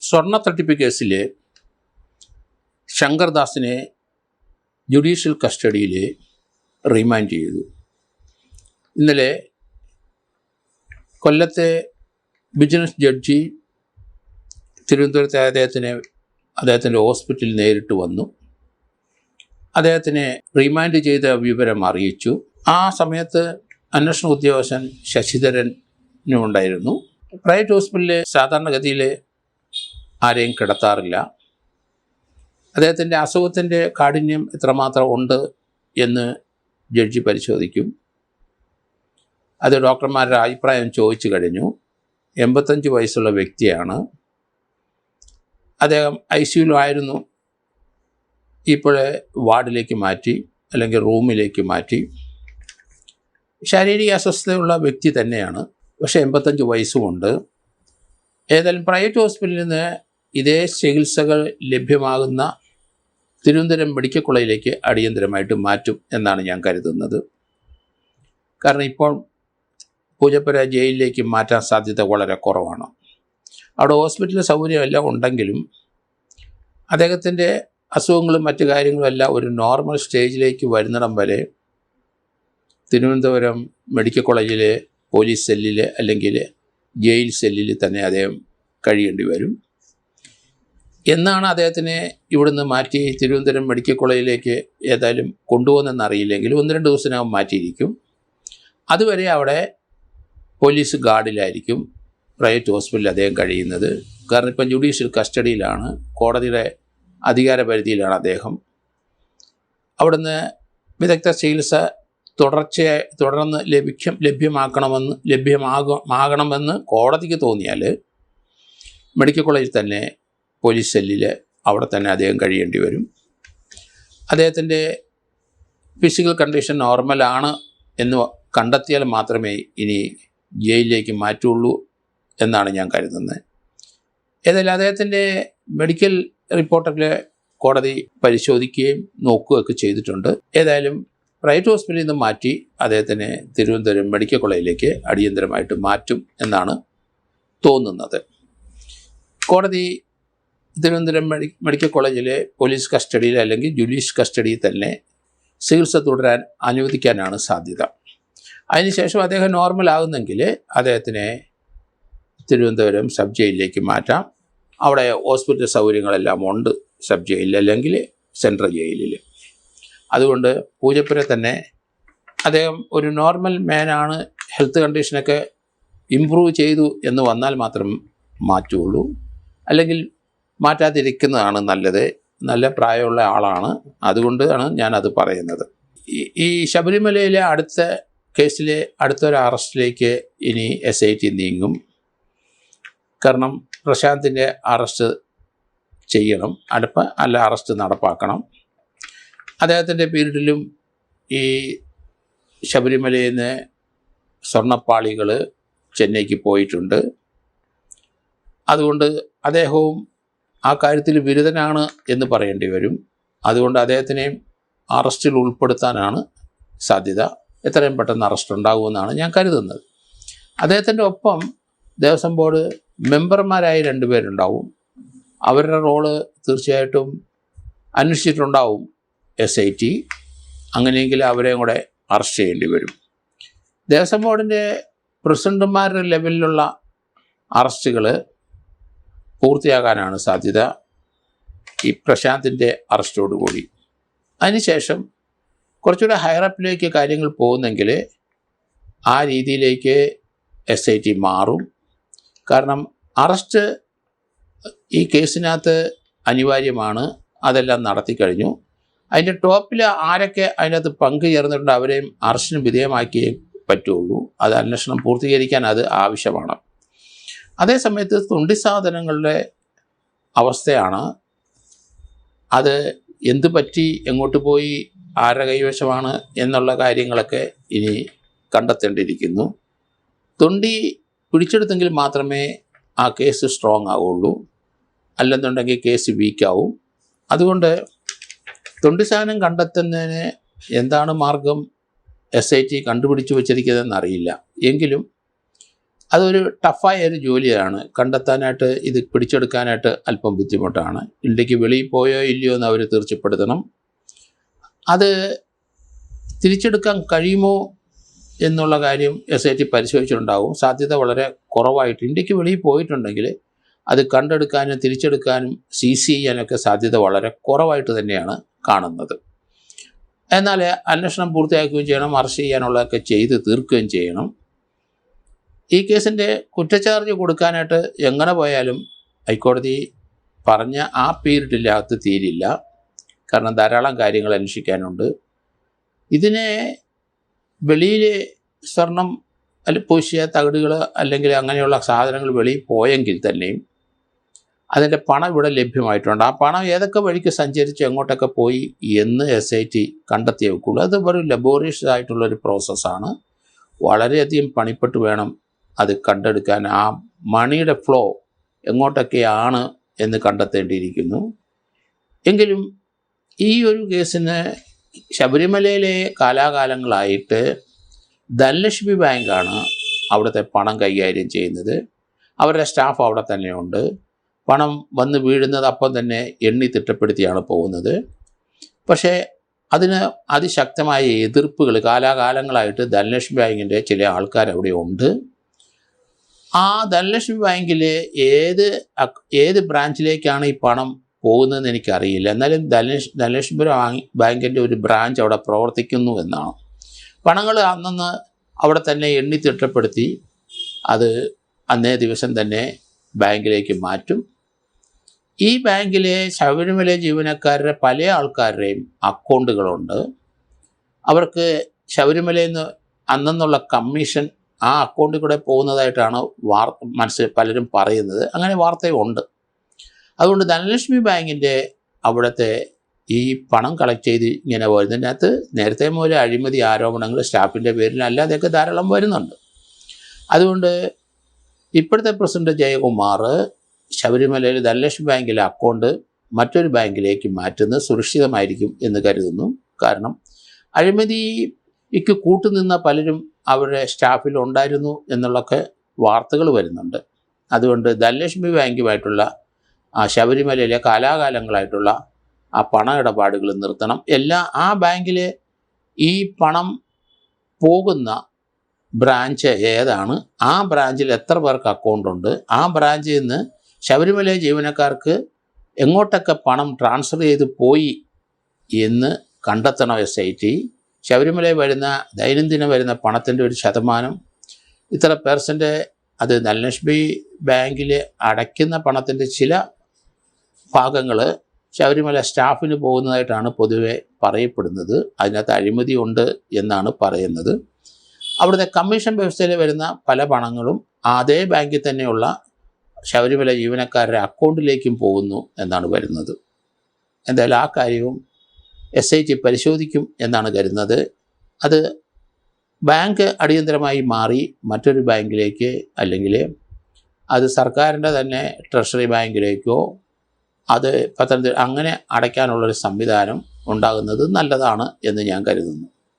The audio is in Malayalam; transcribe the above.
സ്വർണ്ണ തട്ടിപ്പ് കേസിൽ ശങ്കർദാസിനെ ജുഡീഷ്യൽ കസ്റ്റഡിയിൽ റിമാൻഡ് ചെയ്തു. ഇന്നലെ കൊല്ലത്തെ വിജിലൻസ് ജഡ്ജി തിരുവനന്തപുരത്തെ അദ്ദേഹത്തിൻ്റെ ഹോസ്പിറ്റലിൽ നേരിട്ട് വന്നു. അദ്ദേഹത്തിനെ റിമാൻഡ് ചെയ്ത വിവരം അറിയിച്ചു. ആ സമയത്ത് അന്വേഷണ ഉദ്യോഗസ്ഥൻ ശശിധരനും ഉണ്ടായിരുന്നു. പ്രൈവറ്റ് ഹോസ്പിറ്റലിൽ സാധാരണഗതിയിൽ ആരെയും കിടത്താറില്ല. അദ്ദേഹത്തിൻ്റെ അസുഖത്തിൻ്റെ കാഠിന്യം എത്രമാത്രം ഉണ്ട് എന്ന് ജഡ്ജി പരിശോധിക്കും. അത് ഡോക്ടർമാരുടെ അഭിപ്രായം ചോദിച്ചു കഴിഞ്ഞു. 85 വയസ്സുള്ള വ്യക്തിയാണ്. അദ്ദേഹം ICUയിലായിരുന്നു. ഇപ്പോഴേ വാർഡിലേക്ക് മാറ്റി, അല്ലെങ്കിൽ റൂമിലേക്ക് മാറ്റി. ശാരീരിക അസ്വസ്ഥതയുള്ള വ്യക്തി തന്നെയാണ്, പക്ഷേ 85 വയസ്സുമുണ്ട്. ഏതായാലും പ്രൈവറ്റ് ഹോസ്പിറ്റലിൽ നിന്ന് ഇതേ ചികിത്സകൾ ലഭ്യമാകുന്ന തിരുവനന്തപുരം മെഡിക്കൽ കോളേജിലേക്ക് അടിയന്തരമായിട്ട് മാറ്റും എന്നാണ് ഞാൻ കരുതുന്നത്. കാരണം ഇപ്പോൾ പൂജപ്പുര ജയിലിലേക്ക് മാറ്റാൻ സാധ്യത വളരെ കുറവാണ്. അവിടെ ഹോസ്പിറ്റൽ സൗകര്യമെല്ലാം ഉണ്ടെങ്കിലും അദ്ദേഹത്തിൻ്റെ അസുഖങ്ങളും മറ്റു കാര്യങ്ങളും എല്ലാം ഒരു നോർമൽ സ്റ്റേജിലേക്ക് വരുന്നിടം വരെ തിരുവനന്തപുരം മെഡിക്കൽ കോളേജിലെ പോലീസ് സെല്ലിൽ അല്ലെങ്കിൽ ജയിൽ സെല്ലിൽ തന്നെ അദ്ദേഹം കഴിയേണ്ടി വരും. എന്നാണ് അദ്ദേഹത്തിനെ ഇവിടുന്ന് മാറ്റി തിരുവനന്തപുരം മെഡിക്കൽ കോളേജിലേക്ക് ഏതായാലും കൊണ്ടുപോകുന്നതെന്നറിയില്ലെങ്കിൽ 1-2 ദിവസത്തിനകം മാറ്റിയിരിക്കും. അതുവരെ അവിടെ പോലീസ് ഗാർഡിലായിരിക്കും പ്രൈവറ്റ് ഹോസ്പിറ്റലിൽ അദ്ദേഹം കഴിയുന്നത്. കാരണം ഇപ്പം ജുഡീഷ്യൽ കസ്റ്റഡിയിലാണ്, കോടതിയുടെ അധികാര പരിധിയിലാണ് അദ്ദേഹം. അവിടുന്ന് വിദഗ്ധ ചികിത്സ തുടർന്ന് ലഭ്യമാകണമെന്ന് കോടതിക്ക് തോന്നിയാൽ മെഡിക്കൽ കോളേജിൽ തന്നെ പോലീസ് സെല്ലിൽ അവിടെ തന്നെ അദ്ദേഹം കഴിയേണ്ടി വരും. അദ്ദേഹത്തിൻ്റെ ഫിസിക്കൽ കണ്ടീഷൻ നോർമലാണ് എന്ന് കണ്ടെത്തിയാൽ മാത്രമേ ഇനി ജയിലിലേക്ക് മാറ്റുള്ളൂ എന്നാണ് ഞാൻ കരുതുന്നത്. ഏതായാലും അദ്ദേഹത്തിൻ്റെ മെഡിക്കൽ റിപ്പോർട്ടിൽ കോടതി പരിശോധിക്കുകയും നോക്കുകയൊക്കെ ചെയ്തിട്ടുണ്ട്. ഏതായാലും പ്രൈവറ്റ് ഹോസ്പിറ്റലിൽ നിന്ന് മാറ്റി അദ്ദേഹത്തിനെ തിരുവനന്തപുരം മെഡിക്കൽ കോളേജിലേക്ക് അടിയന്തരമായിട്ട് മാറ്റും എന്നാണ് തോന്നുന്നത്. കോടതി തിരുവനന്തപുരം മെഡിക്കൽ കോളേജിലെ പോലീസ് കസ്റ്റഡിയിൽ അല്ലെങ്കിൽ ജുഡീഷ്യൽ കസ്റ്റഡിയിൽ തന്നെ ചികിത്സ തുടരാൻ അനുവദിക്കാനാണ് സാധ്യത. അതിനുശേഷം അദ്ദേഹം നോർമലാകുന്നെങ്കിൽ അദ്ദേഹത്തിനെ തിരുവനന്തപുരം സബ് ജയിലിലേക്ക് മാറ്റാം. അവിടെ ഹോസ്പിറ്റൽ സൗകര്യങ്ങളെല്ലാം ഉണ്ട് സബ് ജയിലിൽ അല്ലെങ്കിൽ സെൻട്രൽ ജയിലിൽ. അതുകൊണ്ട് പൂജപ്പുര തന്നെ അദ്ദേഹം ഒരു നോർമൽ മാനാണ്, ഹെൽത്ത് കണ്ടീഷനൊക്കെ ഇമ്പ്രൂവ് ചെയ്തു എന്ന് വന്നാൽ മാത്രം മാറ്റുള്ളൂ. അല്ലെങ്കിൽ മാറ്റാതിരിക്കുന്നതാണ് നല്ലത്. നല്ല പ്രായമുള്ള ആളാണ്, അതുകൊണ്ടാണ് ഞാനത് പറയുന്നത്. ഈ ശബരിമലയിലെ അടുത്ത കേസിലെ അടുത്തൊരു അറസ്റ്റിലേക്ക് ഇനി SIT നീങ്ങും. കാരണം പ്രശാന്തിൻ്റെ അറസ്റ്റ് ചെയ്യണം, അറസ്റ്റ് നടപ്പാക്കണം. അദ്ദേഹത്തിൻ്റെ പീരീഡിലും ഈ ശബരിമലയിൽ നിന്ന് സ്വർണ്ണപ്പാളികൾ ചെന്നൈക്ക് പോയിട്ടുണ്ട്. അതുകൊണ്ട് അദ്ദേഹവും ആ കാര്യത്തിൽ വിരുദ്ധനാണ് എന്ന് പറയേണ്ടി വരും. അതുകൊണ്ട് അദ്ദേഹത്തിനെയും അറസ്റ്റിൽ ഉൾപ്പെടുത്താനാണ് സാധ്യത. എത്രയും പെട്ടെന്ന് അറസ്റ്റ് ഉണ്ടാകുമെന്നാണ് ഞാൻ കരുതുന്നത്. അദ്ദേഹത്തിൻ്റെ ഒപ്പം ദേവസ്വം ബോർഡ് മെമ്പർമാരായി 2 പേരുണ്ടാവും. അവരുടെ റോള് തീർച്ചയായിട്ടും അന്വേഷിച്ചിട്ടുണ്ടാവും SIT. അങ്ങനെയെങ്കിൽ അവരെയും കൂടെ അറസ്റ്റ് ചെയ്യേണ്ടി വരും. ദേവസ്വം ബോർഡിൻ്റെ പ്രസിഡന്റുമാരുടെ ലെവലിലുള്ള അറസ്റ്റുകൾ പൂർത്തിയാകാനാണ് സാധ്യത ഈ പ്രശാന്തിൻ്റെ അറസ്റ്റോടുകൂടി. അതിനുശേഷം കുറച്ചുകൂടെ ഹയറപ്പിലേക്ക് കാര്യങ്ങൾ പോകുന്നെങ്കിൽ ആ രീതിയിലേക്ക് SIT മാറും. കാരണം അറസ്റ്റ് ഈ കേസിനകത്ത് അനിവാര്യമാണ്, അതെല്ലാം നടത്തിക്കഴിഞ്ഞു. അതിൻ്റെ ടോപ്പിൽ ആരൊക്കെ അതിനകത്ത് പങ്ക് ചേർന്നിട്ടുണ്ട് അവരെയും അറസ്റ്റിന് വിധേയമാക്കിയേ പറ്റുള്ളൂ. അത് അന്വേഷണം പൂർത്തീകരിക്കാൻ അത് ആവശ്യമാണ്. അതേസമയത്ത് തൊണ്ടി സാധനങ്ങളുടെ അവസ്ഥയാണ്. അത് എന്ത് പറ്റി, എങ്ങോട്ട് പോയി, ആരുടെ കൈവശമാണ് എന്നുള്ള കാര്യങ്ങളൊക്കെ ഇനി കണ്ടെത്തേണ്ടിയിരിക്കുന്നു. തൊണ്ടി പിടിച്ചെടുത്തെങ്കിൽ മാത്രമേ ആ കേസ് സ്ട്രോങ് ആവുള്ളൂ, അല്ലെന്നുണ്ടെങ്കിൽ കേസ് വീക്കാവും. അതുകൊണ്ട് തൊണ്ടി സാധനം കണ്ടെത്തുന്നതിന് എന്താണ് മാർഗം SIT കണ്ടുപിടിച്ചു വച്ചിരിക്കുന്നതെന്ന് അറിയില്ല. എങ്കിലും അതൊരു ടഫായ ഒരു ജോലിയാണ്. കണ്ടെത്താനായിട്ട്, ഇത് പിടിച്ചെടുക്കാനായിട്ട് അല്പം ബുദ്ധിമുട്ടാണ്. ഇന്ത്യക്ക് വെളിയിൽ പോയോ ഇല്ലയോ എന്ന് അവർ തീർച്ചപ്പെടുത്തണം. അത് തിരിച്ചെടുക്കാൻ കഴിയുമോ എന്നുള്ള കാര്യം SIT പരിശോധിച്ചിട്ടുണ്ടാവും. സാധ്യത വളരെ കുറവായിട്ട്, ഇന്ത്യക്ക് വെളിയിൽ പോയിട്ടുണ്ടെങ്കിൽ അത് കണ്ടെടുക്കാനും തിരിച്ചെടുക്കാനും സീസ് ചെയ്യാനൊക്കെ സാധ്യത വളരെ കുറവായിട്ട് തന്നെയാണ് കാണുന്നത്. എന്നാൽ അന്വേഷണം പൂർത്തിയാക്കുകയും ചെയ്യണം, അറസ്റ്റ് ചെയ്യാനുള്ളതൊക്കെ ചെയ്ത് തീർക്കുകയും ചെയ്യണം. ഈ കേസിൻ്റെ കുറ്റച്ചാർജ് കൊടുക്കാനായിട്ട് എങ്ങനെ പോയാലും ഹൈക്കോടതി പറഞ്ഞ ആ പീരീഡിൻ്റെ അകത്ത് തീരില്ല. കാരണം ധാരാളം കാര്യങ്ങൾ അന്വേഷിക്കാനുണ്ട്. ഇതിനെ വെളിയിൽ സ്വർണം പൂശിയ തകിടുകൾ അല്ലെങ്കിൽ അങ്ങനെയുള്ള സാധനങ്ങൾ വെളിയിൽ പോയെങ്കിൽ തന്നെയും അതിൻ്റെ പണം ഇവിടെ ലഭ്യമായിട്ടുണ്ട്. ആ പണം ഏതൊക്കെ വഴിക്ക് സഞ്ചരിച്ച് എങ്ങോട്ടൊക്കെ പോയി എന്ന് SIT കണ്ടെത്തിയേ വെക്കുള്ളൂ. അത് വെറും ലബോറിയസ് ആയിട്ടുള്ളൊരു പ്രോസസ്സാണ്. വളരെയധികം പണിപ്പെട്ട് വേണം അത് കണ്ടെടുക്കാൻ. ആ മണിയുടെ ഫ്ലോ എങ്ങോട്ടൊക്കെയാണ് എന്ന് കണ്ടെത്തേണ്ടിയിരിക്കുന്നു. എങ്കിലും ഈ ഒരു കേസിന് ശബരിമലയിലെ കാലാകാലങ്ങളായിട്ട് ധനലക്ഷ്മി ബാങ്കാണ് അവിടുത്തെ പണം കൈകാര്യം ചെയ്യുന്നത്. അവരുടെ സ്റ്റാഫ് അവിടെ തന്നെയുണ്ട്. പണം വന്ന് വീഴുന്നത് അപ്പം തന്നെ എണ്ണി തിട്ടപ്പെടുത്തിയാണ് പോകുന്നത്. പക്ഷേ അതിന് അതിശക്തമായ എതിർപ്പുകൾ കാലാകാലങ്ങളായിട്ട് ധനലക്ഷ്മി ബാങ്കിൻ്റെ ചില ആൾക്കാർ അവിടെ ഉണ്ട്. ആ ധനലക്ഷ്മി ബാങ്കിൽ ഏത് ബ്രാഞ്ചിലേക്കാണ് ഈ പണം പോകുന്നതെന്ന് എനിക്കറിയില്ല. എന്നാലും ധനലക്ഷ്മി ബാങ്കിൻ്റെ ഒരു ബ്രാഞ്ച് അവിടെ പ്രവർത്തിക്കുന്നു എന്നാണ്. പണങ്ങൾ അന്നന്ന് അവിടെ തന്നെ എണ്ണി തിട്ടപ്പെടുത്തി അത് അന്നേ ദിവസം തന്നെ ബാങ്കിലേക്ക് മാറ്റും. ഈ ബാങ്കിലെ ശബരിമല ജീവനക്കാരുടെ പല ആൾക്കാരുടെയും അക്കൗണ്ടുകളുണ്ട്. അവർക്ക് ശബരിമലയിൽ നിന്ന് അന്നുള്ള കമ്മീഷൻ ആ അക്കൗണ്ടിൽ കൂടെ പോകുന്നതായിട്ടാണ് പലരും പറയുന്നത്. അങ്ങനെ വാർത്തയുണ്ട്. അതുകൊണ്ട് ധനലക്ഷ്മി ബാങ്കിൻ്റെ അവിടുത്തെ ഈ പണം കളക്ട് ചെയ്ത് ഇങ്ങനെ വരുന്നതിനകത്ത് നേരത്തെ മുതൽ അഴിമതി ആരോപണങ്ങൾ സ്റ്റാഫിൻ്റെ പേരിൽ അല്ലാതെയൊക്കെ ധാരാളം വരുന്നുണ്ട്. അതുകൊണ്ട് ഇപ്പോഴത്തെ പ്രസിഡന്റ് ജയകുമാർ ശബരിമലയിൽ ധനലക്ഷ്മി ബാങ്കിലെ അക്കൗണ്ട് മറ്റൊരു ബാങ്കിലേക്ക് മാറ്റുന്നത് സുരക്ഷിതമായിരിക്കും എന്ന് കരുതുന്നു. കാരണം അഴിമതിക്ക് കൂട്ടുനിന്ന പലരും അവരുടെ സ്റ്റാഫിൽ ഉണ്ടായിരുന്നു എന്നുള്ളൊക്കെ വാർത്തകൾ വരുന്നുണ്ട്. അതുകൊണ്ട് ധനലക്ഷ്മി ബാങ്കുമായിട്ടുള്ള ശബരിമലയിലെ കാലാകാലങ്ങളായിട്ടുള്ള ആ പണ ഇടപാടുകൾ നിർത്തണം. ആ ബാങ്കിലെ ഈ പണം പോകുന്ന ബ്രാഞ്ച് ഏതാണ്, ആ ബ്രാഞ്ചിൽ എത്ര പേർക്ക് അക്കൗണ്ടുണ്ട്, ആ ബ്രാഞ്ചിൽ നിന്ന് ശബരിമല ജീവനക്കാർക്ക് എങ്ങോട്ടൊക്കെ പണം ട്രാൻസ്ഫർ ചെയ്ത് പോയി എന്ന് കണ്ടെത്തണം SIT. ശബരിമലയിൽ വരുന്ന ദൈനംദിനം വരുന്ന പണത്തിൻ്റെ ഒരു ശതമാനം ഇത്ര % അത് ധനലക്ഷ്മി ബാങ്കിൽ അടയ്ക്കുന്ന പണത്തിൻ്റെ ചില ഭാഗങ്ങൾ ശബരിമല സ്റ്റാഫിന് പോകുന്നതായിട്ടാണ് പൊതുവെ പറയപ്പെടുന്നത്. അതിനകത്ത് അഴിമതി ഉണ്ട് എന്നാണ് പറയുന്നത്. അവിടുത്തെ കമ്മീഷൻ വ്യവസ്ഥയിൽ വരുന്ന പല പണങ്ങളും അതേ ബാങ്കിൽ തന്നെയുള്ള ശബരിമല ജീവനക്കാരുടെ അക്കൗണ്ടിലേക്കും പോകുന്നു എന്നാണ് വരുന്നത്. എന്തായാലും ആ കാര്യവും SIT പരിശോധിക്കും എന്നാണ് കരുതുന്നത്. അത് ബാങ്ക് അടിയന്തരമായി മാറി മറ്റൊരു ബാങ്കിലേക്ക്, അല്ലെങ്കിൽ അത് സർക്കാരിൻ്റെ തന്നെ ട്രഷറി ബാങ്കിലേക്കോ അത് പത്തനംതിട്ട അങ്ങനെ അടയ്ക്കാനുള്ളൊരു സംവിധാനം ഉണ്ടാകുന്നത് നല്ലതാണ് എന്ന് ഞാൻ കരുതുന്നു.